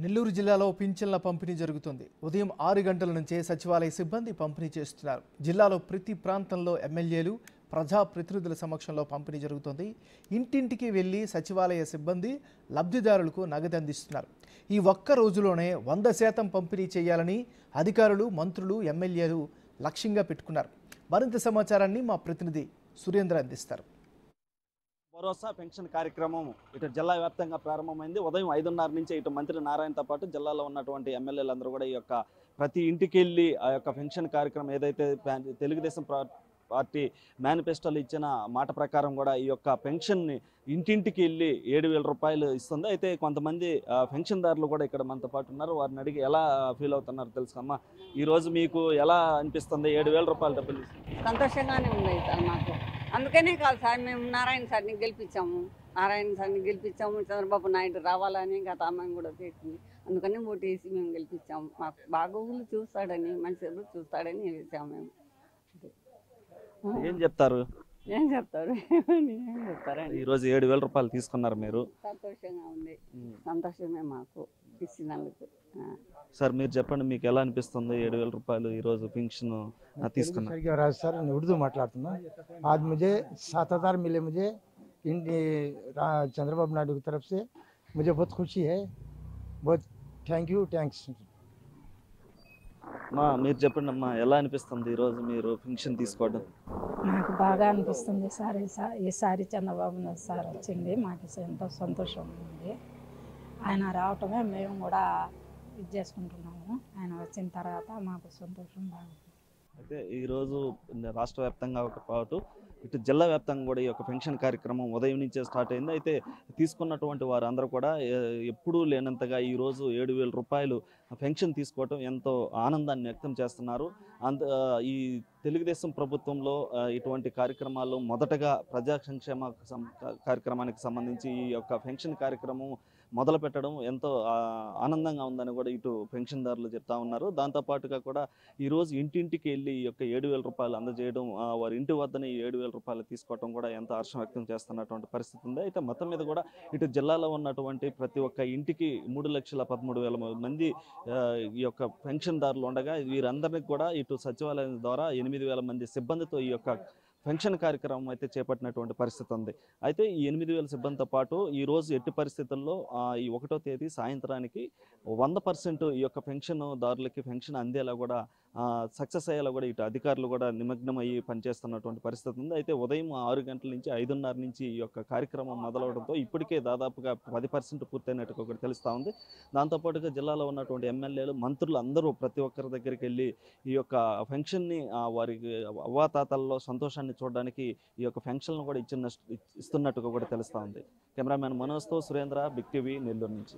నెల్లూరు జిల్లాలో పింఛన్ల పంపిణీ జరుగుతుంది. ఉదయం 6 గంటల నుంచే సచివాలయ సిబ్బంది పంపిణీ చేస్తున్నారు. జిల్లాలో ప్రతి ప్రాంతంలో ఎమ్మెల్యేలు, ప్రజాప్రతినిధుల సమక్షంలో పంపిణీ జరుగుతుంది. ఇంటింటికి వెళ్లి సచివాలయ సిబ్బంది లబ్ధిదారులకు నగదు అందిస్తున్నారు. ఈ ఒక్క రోజులోనే 100% పంపిణీ చేయాలని అధికారులు, మంత్రులు, ఎమ్మెల్యేలు లక్ష్యంగా పెట్టుకున్నారు. మరింత సమాచారాన్ని మా ప్రతినిధి సురేంద్ర అందిస్తారు. భరోసా పెన్షన్ కార్యక్రమం ఇటు జిల్లా వ్యాప్తంగా ప్రారంభమైంది. ఉదయం 5:30 నుంచి ఇటు మంత్రి నారాయణతో పాటు జిల్లాలో ఉన్నటువంటి ఎమ్మెల్యేలందరూ కూడా ఈ యొక్క ప్రతి ఇంటికి వెళ్ళి ఆ యొక్క పెన్షన్ కార్యక్రమం ఏదైతే తెలుగుదేశం పార్టీ మేనిఫెస్టోలో ఇచ్చిన మాట ప్రకారం కూడా ఈ యొక్క పెన్షన్ని ఇంటింటికి వెళ్ళి 7,000 రూపాయలు ఇస్తుంది. అయితే కొంతమంది పెన్షన్దారులు కూడా ఇక్కడ మనతో పాటు ఉన్నారు. వారిని అడిగి ఎలా ఫీల్ అవుతున్నారు తెలుసుకమ్మా. ఈరోజు మీకు ఎలా అనిపిస్తుంది? 7,000 రూపాయలు డబ్బులు సంతోషంగానే ఉంది సార్ మాకు. అందుకనే కాదు సార్, మేము నారాయణ సార్ని గెలిపించాము. చంద్రబాబు నాయుడు రావాలని గత అమ్మాయి కూడా చేసింది. అందుకని ఓటేసి మేము గెలిపించాము. మాకు బాగోగులు చూస్తాడని, మంచి చూస్తాడని వేసాము మేము. ఏం చెప్తారు? ఏం చెప్తారు చెప్తారండి. ఈరోజు 7,000 రూపాయలు తీసుకున్నారు మీరు. సంతోషంగా ఉంది. సంతోషమే మాకు ఇచ్చినందుకు. సార్ మీరు చెప్పండి, మీకు ఎలా అనిపిస్తుంది? 7,000 రూపాయలు ఈరోజు పెన్షన్ తీసుకున్నారు. सर उर्दू माట్లాడుతున్నా. आज मुझे 7,000 मिले मुझे चंद्रबाबू नायडू की तरफ से. मुझे बहुत खुशी है. बहुत थैंक्स. మా మీరు చెప్పండి అమ్మా, ఎలా అనిపిస్తుంది ఈరోజు మీరు పెన్షన్ తీసుకోవడం? నాకు బాగా అనిపిస్తుంది సార్. ఈసారి చంద్రబాబు సార్ వచ్చింది, మాకు ఎంతో సంతోషం ఉంది. ఆయన రావటమే మేము కూడా ఇది చేసుకుంటున్నాము. ఆయన వచ్చిన తర్వాత మాకు సంతోషం బాగుంది. అయితే ఈరోజు రాష్ట్ర వ్యాప్తంగా ఒక పాటు ఇటు జిల్లా వ్యాప్తంగా కూడా ఈ యొక్క పెన్షన్ కార్యక్రమం ఉదయం నుంచే స్టార్ట్ అయింది. అయితే తీసుకున్నటువంటి వారందరూ కూడా ఎప్పుడూ లేనంతగా ఈరోజు 7,000 రూపాయలు పెన్షన్ తీసుకోవటం ఎంతో ఆనందాన్ని వ్యక్తం చేస్తున్నారు. ఈ తెలుగుదేశం ప్రభుత్వంలో ఇటువంటి కార్యక్రమాలు మొదటగా ప్రజా సంక్షేమ కార్యక్రమానికి సంబంధించి ఈ యొక్క పెన్షన్ కార్యక్రమం మొదలు పెట్టడం ఎంతో ఆనందంగా ఉందని కూడా ఇటు పెన్షన్దారులు చెప్తా ఉన్నారు. దాంతోపాటుగా కూడా ఈరోజు ఇంటింటికి వెళ్ళి ఈ యొక్క 7,000 రూపాయలు అందజేయడం, వారి ఇంటి వద్దనే ఈ 7,000 రూపాయలు తీసుకోవడం కూడా ఎంతో హర్షం వ్యక్తం చేస్తున్నటువంటి పరిస్థితి ఉంది. అయితే మొత్తం మీద కూడా ఇటు జిల్లాలో ఉన్నటువంటి ప్రతి ఒక్క ఇంటికి 3,13,000 మంది ఈ యొక్క పెన్షన్దారులు ఉండగా వీరందరినీ కూడా ఇటు సచివాలయం ద్వారా 8,000 మంది సిబ్బందితో ఈ యొక్క పెన్షన్ కార్యక్రమం అయితే చేపట్టినటువంటి పరిస్థితి ఉంది. అయితే ఈ 8,000 సిబ్బందితో పాటు ఈరోజు ఎట్టి పరిస్థితుల్లో ఈ 1వ తేదీ సాయంత్రానికి 100% ఈ యొక్క పెన్షన్దారులకి పెన్షన్ అందేలా కూడా సక్సెస్ అయ్యేలా కూడా ఇటు అధికారులు కూడా నిమగ్నం అయ్యి పనిచేస్తున్నటువంటి పరిస్థితి ఉంది. అయితే ఉదయం 6 గంటల నుంచి 5:30 నుంచి ఈ యొక్క కార్యక్రమం మొదలవడంతో ఇప్పటికే దాదాపుగా 10% పూర్తయినట్టుగా కూడా తెలుస్తూ ఉంది. దాంతోపాటుగా జిల్లాలో ఉన్నటువంటి ఎమ్మెల్యేలు, మంత్రులు అందరూ ప్రతి ఒక్కరి దగ్గరికి వెళ్ళి ఈ యొక్క పెన్షన్ని వారికి అవ్వాతాతల్లో సంతోషాన్ని చూడడానికి ఈ యొక్క పెన్షన్లను కూడా ఇస్తున్నట్టుగా కూడా తెలుస్తూ ఉంది. కెమెరామ్యాన్ మనోజ్తో సురేంద్ర, బిగ్ టీవీ, నెల్లూరు నుంచి.